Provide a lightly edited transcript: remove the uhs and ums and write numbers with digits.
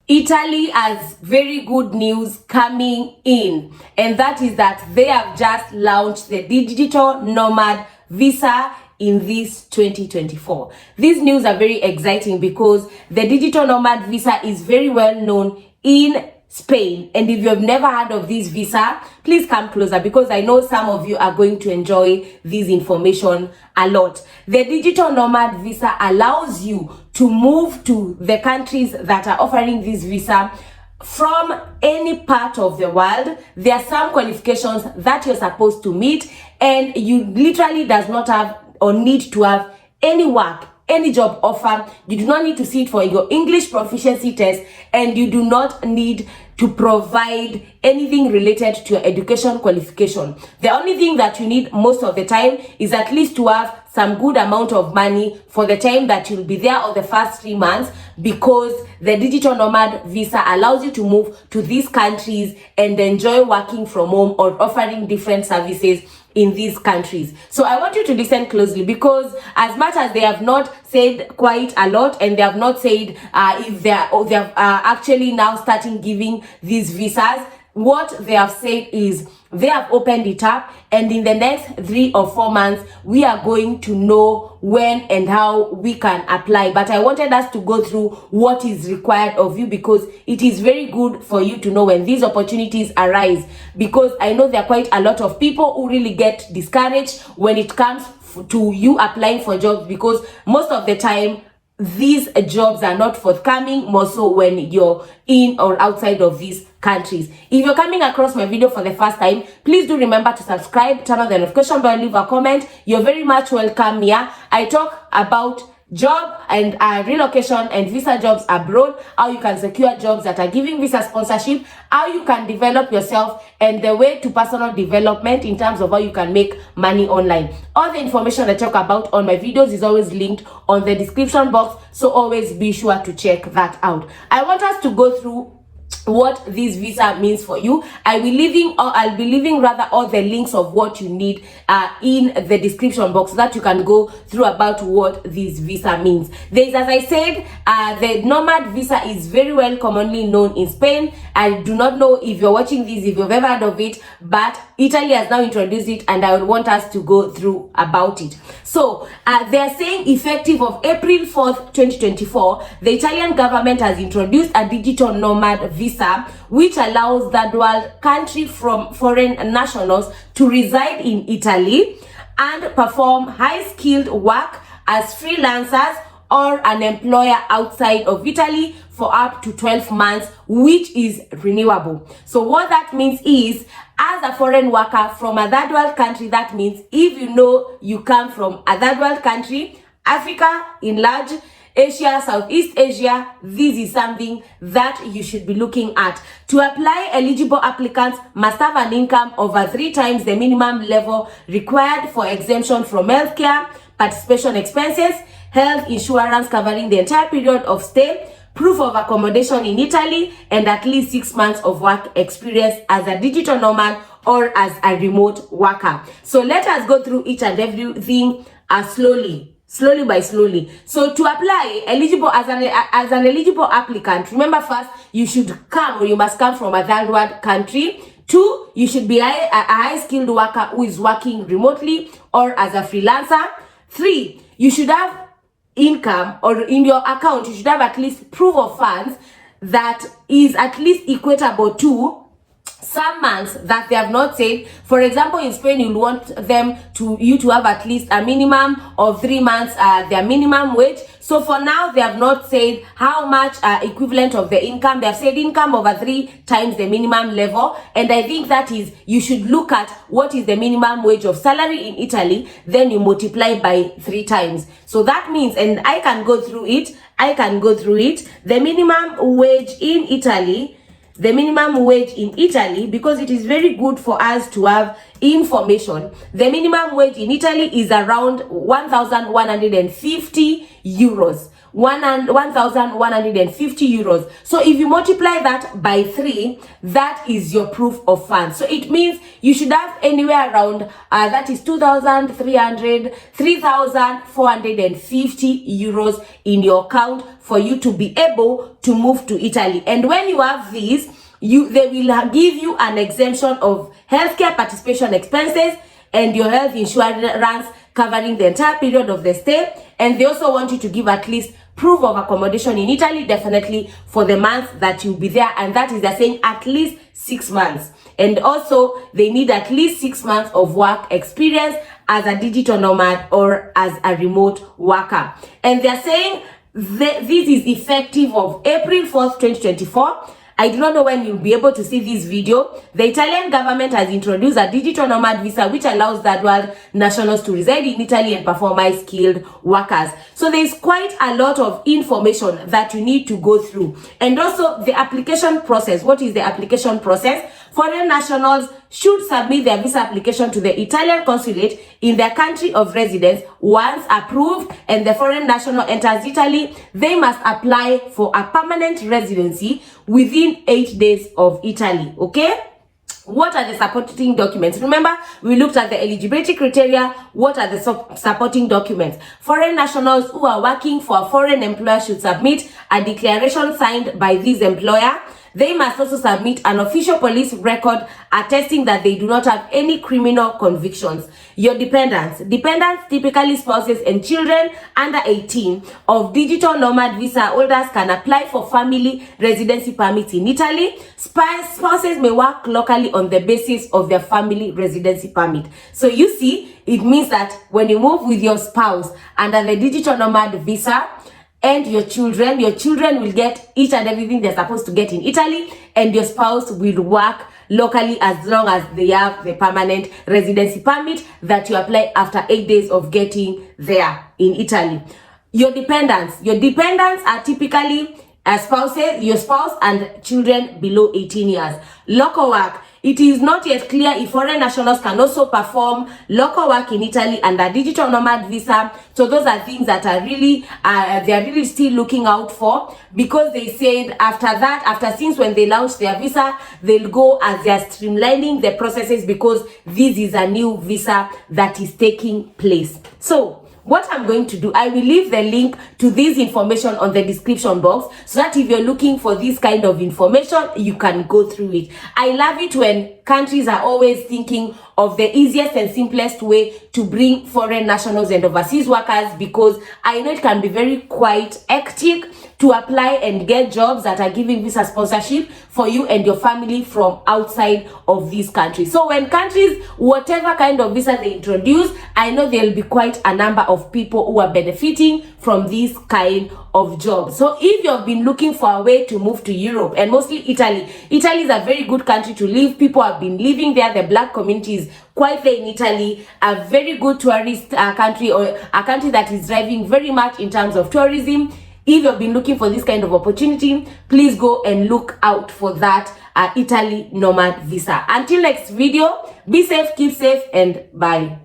Italy has very good news coming in, and that is that they have just launched the digital nomad visa in this 2024. These news are very exciting because the digital nomad visa is very well known in Spain, and if you have never heard of this visa, please come closer because I know some of you are going to enjoy this information a lot. The digital nomad visa allows you to move to the countries that are offering this visa from any part of the world. There are some qualifications that you're supposed to meet, and you literally does not have or need to have any work, any job offer. You do not need to sit for your English proficiency test, and you do not need to provide anything related to your education qualification. The only thing that you need most of the time is at least to have some good amount of money for the time that you'll be there, or the first 3 months, because the digital nomad visa allows you to move to these countries and enjoy working from home or offering different services in these countries. So I want you to listen closely, because as much as they have not said quite a lot, and they have not said if they are actually now starting giving these visas, what they have said is they have opened it up, and in the next 3 or 4 months we are going to know when and how we can apply. But I wanted us to go through what is required of you, because it is very good for you to know when these opportunities arise, because I know there are quite a lot of people who really get discouraged when it comes to you applying for jobs, because most of the time these jobs are not forthcoming, more so when you're in or outside of these countries. If you're coming across my video for the first time, please do remember to subscribe, turn on the notification bell, leave a comment. You're very much welcome here. I talk about job and relocation and visa jobs abroad, how you can secure jobs that are giving visa sponsorship, how you can develop yourself, and the way to personal development in terms of how you can make money online. All the information I talk about on my videos is always linked on the description box, so always be sure to check that out. I want us to go through what this visa means for you. I'll be leaving all the links of what you need in the description box, so that you can go through about what this visa means. There's, as I said, the nomad visa is very well commonly known in Spain. I do not know if you're watching this, if you've ever heard of it, but Italy has now introduced it, and I would want us to go through about it. So they're saying effective of April 4th, 2024, the Italian government has introduced a digital nomad visa, which allows third world country from foreign nationals to reside in Italy and perform high-skilled work as freelancers or an employer outside of Italy for up to 12 months, which is renewable. So what that means is, as a foreign worker from a third world country, that means if you know you come from a third world country, Africa in large, Asia, Southeast Asia, this is something that you should be looking at. To apply, eligible applicants must have an income over 3 times the minimum level required for exemption from healthcare, participation expenses, health insurance covering the entire period of stay, proof of accommodation in Italy, and at least 6 months of work experience as a digital nomad or as a remote worker. So let us go through each and everything slowly by slowly. So to apply, eligible as an eligible applicant, remember, first you should come, or you must come from a third world country. 2, you should be a high-skilled worker who is working remotely or as a freelancer. 3, you should have income, or in your account you should have at least proof of funds that is at least equatable to some months that they have not said. For example, in Spain, you'll want you to have at least a minimum of 3 months their minimum wage. So for now, they have not said how much equivalent of the income. They have said income over 3 times the minimum level, and I think that is, you should look at what is the minimum wage of salary in Italy, then you multiply by 3 times. So that means, and I can go through it, the minimum wage in Italy, because it is very good for us to have information. The minimum wage in Italy is around 1,150 euros, 1,150 euros. So if you multiply that by 3, that is your proof of funds. So it means you should have anywhere around that is 3,450 euros in your account for you to be able to move to Italy. And when you have these, they will give you an exemption of healthcare participation expenses and your health insurance covering the entire period of the stay. And they also want you to give at least proof of accommodation in Italy, definitely for the month that you'll be there, and that is, they're saying, at least 6 months. And also they need at least 6 months of work experience as a digital nomad or as a remote worker. And they're saying this is effective of April 4th, 2024. I do not know when you'll be able to see this video. The Italian government has introduced a digital nomad visa, which allows third world nationals to reside in Italy and perform as skilled workers. So there's quite a lot of information that you need to go through. And also the application process. What is the application process? Foreign nationals should submit their visa application to the Italian consulate in their country of residence. Once approved and the foreign national enters Italy, they must apply for a permanent residency within 8 days of Italy. Okay? What are the supporting documents? Remember, we looked at the eligibility criteria. What are the supporting documents? Foreign nationals who are working for a foreign employer should submit a declaration signed by this employer. They must also submit an official police record attesting that they do not have any criminal convictions. Your dependents, typically spouses and children under 18 of digital nomad visa holders, can apply for family residency permits in Italy. Spouses may work locally on the basis of their family residency permit. So you see, it means that when you move with your spouse under the digital nomad visa, and your children will get each and everything they're supposed to get in Italy, and your spouse will work locally as long as they have the permanent residency permit that you apply after 8 days of getting there in Italy. Your dependents are typically spouses, your spouse and children below 18 years. Local work. It is not yet clear if foreign nationals can also perform local work in Italy under digital nomad visa. So those are things that are really, they are really still looking out for, because they said since when they launched their visa, they'll go as they are streamlining the processes, because this is a new visa that is taking place. So what I'm going to do, I will leave the link to this information on the description box, so that if you're looking for this kind of information, you can go through it. I love it when countries are always thinking of the easiest and simplest way to bring foreign nationals and overseas workers, because I know it can be very quite hectic to apply and get jobs that are giving visa sponsorship for you and your family from outside of these countries. So when countries, whatever kind of visa they introduce, I know there'll be quite a number of people who are benefiting from this kind of jobs. So if you've been looking for a way to move to Europe, and mostly Italy is a very good country to live. People have been living there. The black community is quite there in Italy, a very good tourist country, or a country that is driving very much in terms of tourism. If you've been looking for this kind of opportunity, please go and look out for that Italy nomad visa. Until next video, be safe, keep safe, and bye.